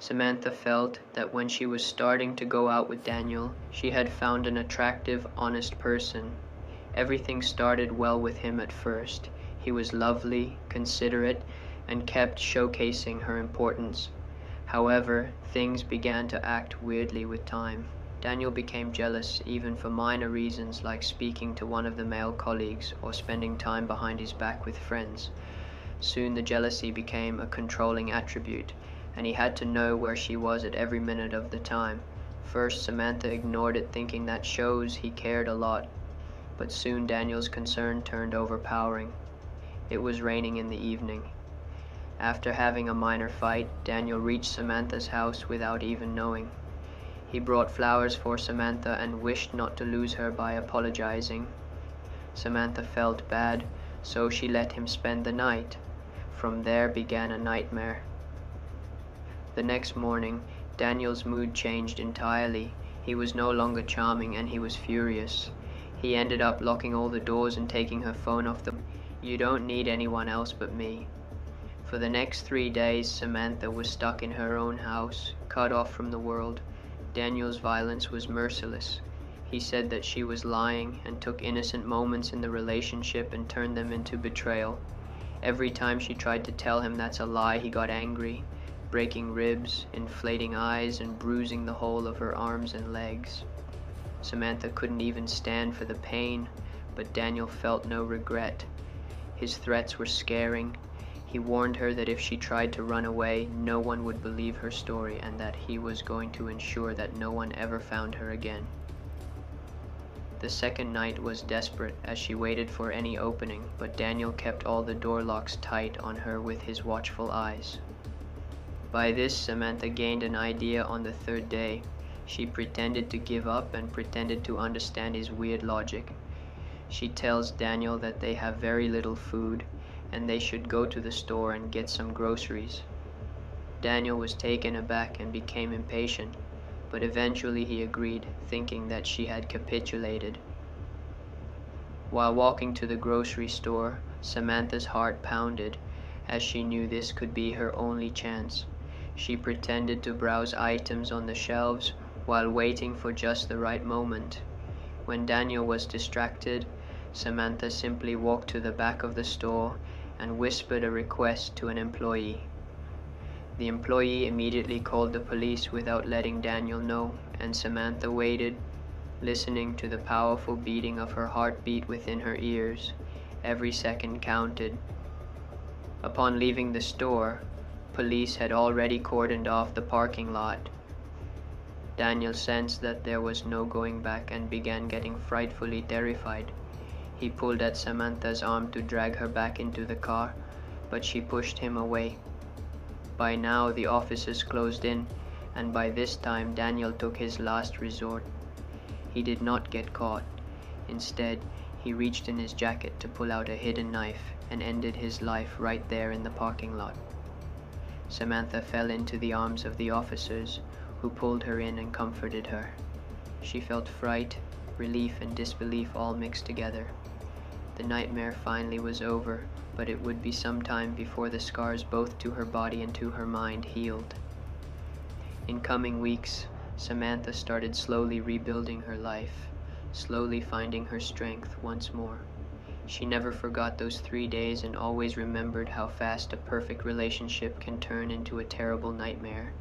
Samantha felt that when she was starting to go out with Daniel, she had found an attractive, honest person. Everything started well with him at first. He was lovely, considerate, and kept showcasing her importance. However, things began to act weirdly with time. Daniel became jealous even for minor reasons like speaking to one of the male colleagues or spending time behind his back with friends. Soon the jealousy became a controlling attribute, and he had to know where she was at every minute of the time. First, Samantha ignored it, thinking that shows he cared a lot, but soon Daniel's concern turned overpowering. It was raining in the evening. After having a minor fight, Daniel reached Samantha's house without even knowing. He brought flowers for Samantha and wished not to lose her by apologizing. Samantha felt bad, so she let him spend the night. From there began a nightmare. The next morning, Daniel's mood changed entirely. He was no longer charming and he was furious. He ended up locking all the doors and taking her phone off the. "You don't need anyone else but me." For the next 3 days, Samantha was stuck in her own house, cut off from the world. Daniel's violence was merciless. He said that she was lying and took innocent moments in the relationship and turned them into betrayal. Every time she tried to tell him that's a lie, he got angry, breaking ribs, inflating eyes, and bruising the whole of her arms and legs. Samantha couldn't even stand for the pain, but Daniel felt no regret. His threats were scaring. He warned her that if she tried to run away, no one would believe her story and that he was going to ensure that no one ever found her again. The second night was desperate as she waited for any opening, but Daniel kept all the door locks tight on her with his watchful eyes. By this, Samantha gained an idea on the third day. She pretended to give up and pretended to understand his weird logic. She tells Daniel that they have very little food and they should go to the store and get some groceries. Daniel was taken aback and became impatient, but eventually he agreed, thinking that she had capitulated. While walking to the grocery store, Samantha's heart pounded, as she knew this could be her only chance. She pretended to browse items on the shelves while waiting for just the right moment. When Daniel was distracted, Samantha simply walked to the back of the store and whispered a request to an employee. The employee immediately called the police without letting Daniel know, and Samantha waited, listening to the powerful beating of her heartbeat within her ears. Every second counted. Upon leaving the store, police had already cordoned off the parking lot. Daniel sensed that there was no going back and began getting frightfully terrified. He pulled at Samantha's arm to drag her back into the car, but she pushed him away. By now the officers closed in, and by this time Daniel took his last resort. He did not get caught. Instead, he reached in his jacket to pull out a hidden knife and ended his life right there in the parking lot. Samantha fell into the arms of the officers, who pulled her in and comforted her. She felt fright, relief, and disbelief all mixed together. The nightmare finally was over, but it would be some time before the scars both to her body and to her mind healed. In coming weeks, Samantha started slowly rebuilding her life, slowly finding her strength once more. She never forgot those 3 days and always remembered how fast a perfect relationship can turn into a terrible nightmare.